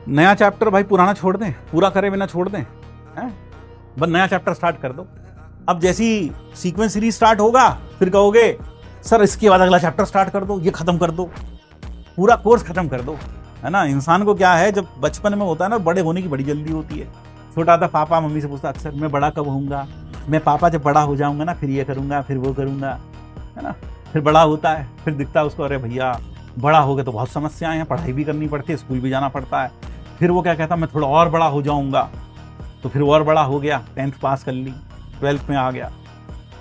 नया चैप्टर भाई पुराना छोड़ दें, पूरा करे बिना छोड़ दें, हैं? बस नया चैप्टर स्टार्ट कर दो। अब जैसी सीक्वेंस सीरीज स्टार्ट होगा फिर कहोगे सर इसके बाद अगला चैप्टर स्टार्ट कर दो, ये खत्म कर दो, पूरा कोर्स खत्म कर दो, है ना। इंसान को क्या है, जब बचपन में होता है ना, बड़े होने की बड़ी जल्दी होती है। छोटा था पापा मम्मी से पूछता अक्सर मैं बड़ा कब होऊंगा, मैं पापा जब बड़ा हो जाऊंगा ना फिर ये करूंगा फिर वो करूंगा, है ना। फिर बड़ा होता है, फिर दिखता है उसको अरे भैया बड़ा हो गया तो बहुत समस्याएं हैं, पढ़ाई भी करनी पड़ती है, स्कूल भी जाना पड़ता है। फिर वो क्या कहता मैं थोड़ा और बड़ा हो जाऊंगा, तो फिर और बड़ा हो गया, 10th पास कर ली, 12th में आ गया,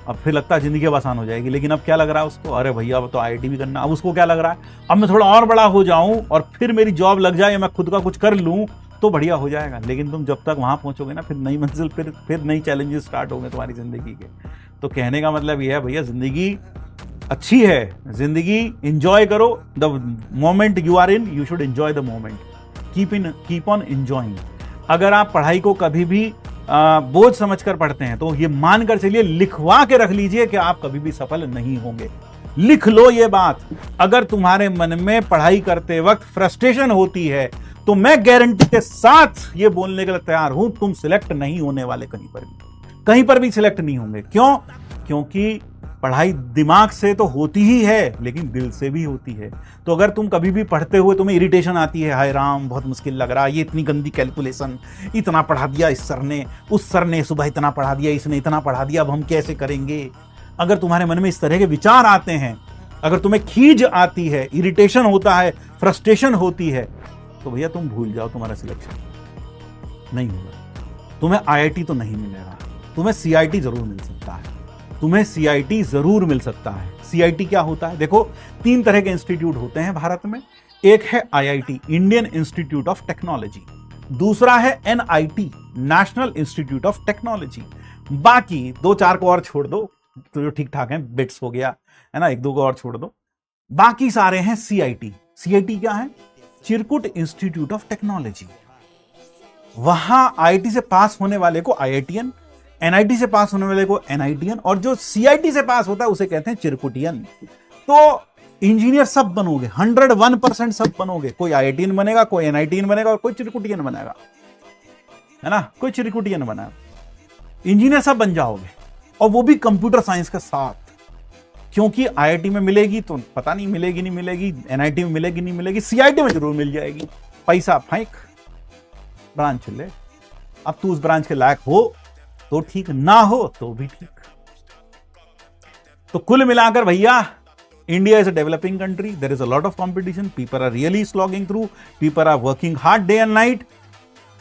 अब फिर लगता है जिंदगी अब आसान हो जाएगी। लेकिन अब क्या लग रहा है उसको, अरे भैया अब तो IIT भी करना। अब उसको क्या लग रहा है, अब मैं थोड़ा और बड़ा हो जाऊं और फिर मेरी जॉब लग जाए, मैं खुद का कुछ कर लूं तो बढ़िया हो जाएगा। लेकिन तुम जब तक वहां पहुंचोगे ना, फिर नई मंजिल, फिर नई चैलेंजेस स्टार्ट होंगे तुम्हारी जिंदगी के। तो कहने का मतलब यह है भैया, जिंदगी अच्छी है, जिंदगी इंजॉय करो। The moment you are in, you should enjoy the moment, keep on enjoying. अगर आप पढ़ाई को कभी भी बोझ समझकर पढ़ते हैं तो ये मानकर चलिए, लिखवा के रख लीजिए कि आप कभी भी सफल नहीं होंगे। लिख लो ये बात। अगर तुम्हारे मन में पढ़ाई करते वक्त फ्रस्ट्रेशन होती है तो मैं गारंटी के साथ ये बोलने के लिए तैयार हूं, तुम सिलेक्ट नहीं होने वाले कहीं पर भी सिलेक्ट नहीं होंगे। क्यों? क्योंकि पढ़ाई दिमाग से तो होती ही है लेकिन दिल से भी होती है। तो अगर तुम कभी भी पढ़ते हुए तुम्हें इरिटेशन आती है, हाय राम बहुत मुश्किल लग रहा है, ये इतनी गंदी कैलकुलेशन, इतना पढ़ा दिया इस सर ने, उस सर ने सुबह इतना पढ़ा दिया, इसने इतना पढ़ा दिया, अब हम कैसे करेंगे। अगर तुम्हारे मन में इस तरह के विचार आते हैं, अगर तुम्हें खीज आती है, इरिटेशन होता है, फ्रस्ट्रेशन होती है, तो भैया तुम भूल जाओ, तुम्हारा सिलेक्शन नहीं होगा। तुम्हें IIT तो नहीं मिलेगा, तुम्हें CIT जरूर मिल सकता है, तुम्हें CIT जरूर मिल सकता है। CIT क्या होता है? देखो 3 तरह के इंस्टीट्यूट होते हैं भारत में। एक है IIT, Indian institute of technology, दूसरा है NIT, national institute of technology. बाकी 2-4 को और छोड़ दो तो जो ठीक ठाक हैं, बिट्स हो गया, है ना, 1-2 को और छोड़ दो, बाकी सारे हैं CIT। CIT क्या है? चिरकुट इंस्टीट्यूट ऑफ टेक्नोलॉजी। वहां IIT से पास होने वाले को IITian, NIT से पास होने वाले को NITian, और जो CIT से पास होता है उसे कहते हैं चिरकुटियन। तो इंजीनियर सब बनोगे, 101% सब बनोगे। कोई IITian बनेगा, कोई NITian बनेगा और कोई चिरकुटियन बनेगा, है ना, कोई चिरकुटियन बनेगा। इंजीनियर सब बन जाओगे, और वो भी कंप्यूटर साइंस के साथ। क्योंकि IIT में मिलेगी तो पता नहीं मिलेगी नहीं मिलेगी, NIT में मिलेगी नहीं मिलेगी, CIT में जरूर मिल जाएगी। पैसा फेंक, ब्रांच ले। अब तू उस ब्रांच के लायक हो तो ठीक, ना हो तो भी ठीक। तो कुल मिलाकर भैया, India is a developing country, there is a lot of competition, people are really slogging through, people are working hard day and night.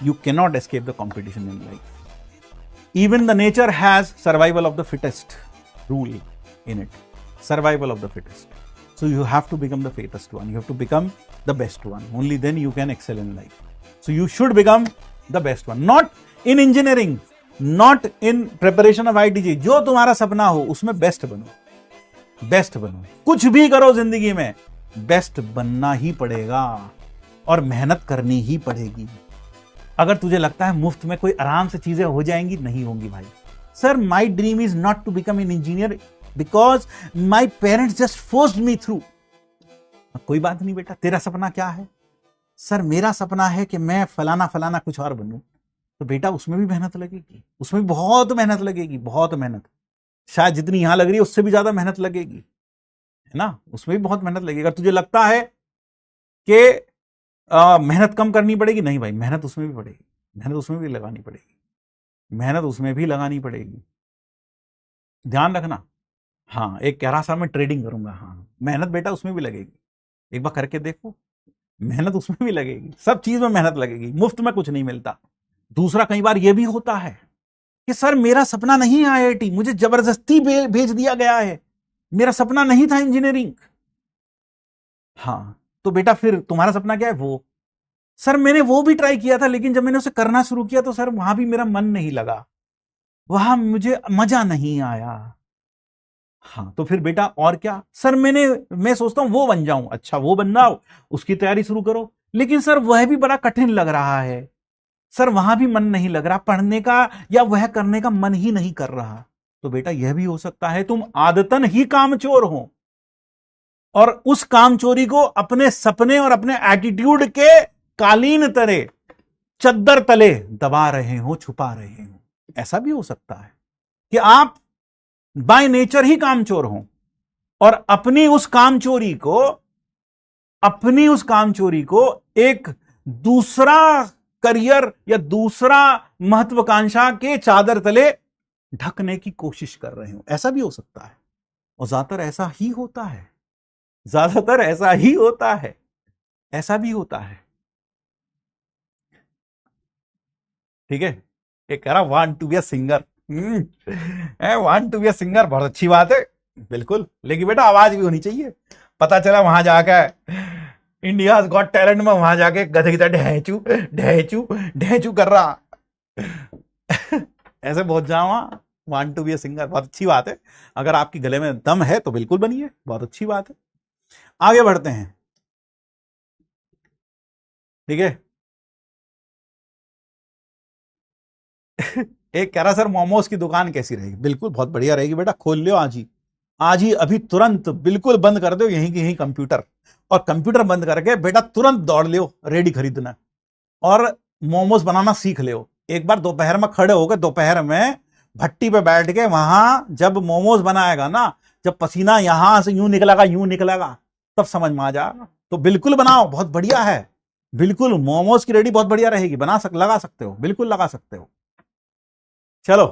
You can not escape the competition in life. Even the nature has survival of the fittest rule in it, survival of the fittest. So you have to become the fittest one, you have to become the best one, only then you can excel in life. So you should become the best one, not in engineering, not in preparation of IIT। जो तुम्हारा सपना हो उसमें best बनो, best बनो। कुछ भी करो जिंदगी में, बेस्ट बनना ही पड़ेगा और मेहनत करनी ही पड़ेगी। अगर तुझे लगता है मुफ्त में कोई आराम से चीजें हो जाएंगी, नहीं होंगी भाई। Sir my dream is not to become an engineer because my parents just forced me through. कोई बात नहीं बेटा, तेरा सपना क्या है? सर मेरा सपना है कि मैं फलाना फलाना कुछ और बनूं। तो बेटा उसमें भी मेहनत लगेगी, उसमें भी बहुत मेहनत लगेगी, बहुत मेहनत, शायद जितनी यहां लग रही है उससे भी ज्यादा मेहनत लगेगी, है ना, उसमें भी बहुत मेहनत लगेगी। अगर तुझे लगता है कि मेहनत कम करनी पड़ेगी, नहीं भाई, मेहनत उसमें भी पड़ेगी, मेहनत उसमें भी लगानी पड़ेगी, मेहनत उसमें भी लगानी पड़ेगी। ध्यान रखना। हाँ, एक कह रहा सर मैं ट्रेडिंग करूंगा, हाँ मेहनत बेटा उसमें भी लगेगी, एक बार करके देखो, मेहनत उसमें भी लगेगी, सब चीज में मेहनत लगेगी, मुफ्त में कुछ नहीं मिलता। दूसरा, कई बार यह भी होता है कि सर मेरा सपना नहीं है IIT, मुझे जबरदस्ती भेज दिया गया है, मेरा सपना नहीं था इंजीनियरिंग। हाँ, तो बेटा फिर तुम्हारा सपना क्या है? वो सर मैंने वो भी ट्राई किया था, लेकिन जब मैंने उसे करना शुरू किया तो सर वहां भी मेरा मन नहीं लगा, वहां मुझे मजा नहीं आया। हाँ, तो फिर बेटा और क्या? सर मैं सोचता हूं वो बन जाऊं। अच्छा, वो बन जाओ, उसकी तैयारी शुरू करो, लेकिन सर वह भी बड़ा कठिन लग रहा है, सर वहां भी मन नहीं लग रहा पढ़ने का, या वह करने का मन ही नहीं कर रहा। तो बेटा यह भी हो सकता है तुम आदतन ही कामचोर हो और उस कामचोरी को अपने सपने और अपने एटीट्यूड के कालीन तरह चद्दर तले दबा रहे हो, छुपा रहे हो। ऐसा भी हो सकता है कि आप बाय नेचर ही कामचोर हो और अपनी उस कामचोरी को एक दूसरा करियर या दूसरा महत्वाकांक्षा के चादर तले ढकने की कोशिश कर रहे हो। ऐसा भी हो सकता है और ज्यादातर ऐसा ही होता है, ज्यादातर ऐसा ही होता है, ऐसा भी होता है। ठीक है, ये कह रहा want to be a singer, want to be a singer, बहुत अच्छी बात है, बिल्कुल, लेकिन बेटा आवाज भी होनी चाहिए। पता चला वहां जाकर इंडिया गॉट टैलेंट में वहां जाके गधे की तरह ढेचू ढेचू ढेचू कर रहा ऐसे बहुत जावा। Want to be a singer बहुत अच्छी बात है, अगर आपकी गले में दम है तो बिल्कुल बनिए, बहुत अच्छी बात है। आगे बढ़ते हैं। ठीक है, एक कह रहा सर मोमोज की दुकान कैसी रहेगी? बिल्कुल बहुत बढ़िया रहेगी बेटा, खोल लियो आज ही, आज ही, अभी तुरंत बिल्कुल बंद कर दो यहीं की यहीं कंप्यूटर, और कंप्यूटर बंद करके बेटा तुरंत दौड़ लियो रेडी खरीदना और मोमोज बनाना सीख लियो। एक बार दोपहर में खड़े होकर दोपहर में भट्टी पे बैठ के वहां जब मोमोज बनाएगा ना, जब पसीना यहां से यूं निकलेगा तब समझ में आ जाएगा। तो बिल्कुल बनाओ, बहुत बढ़िया है, बिल्कुल मोमोज की रेडी बहुत बढ़िया रहेगी, लगा सकते हो, बिल्कुल लगा सकते हो। चलो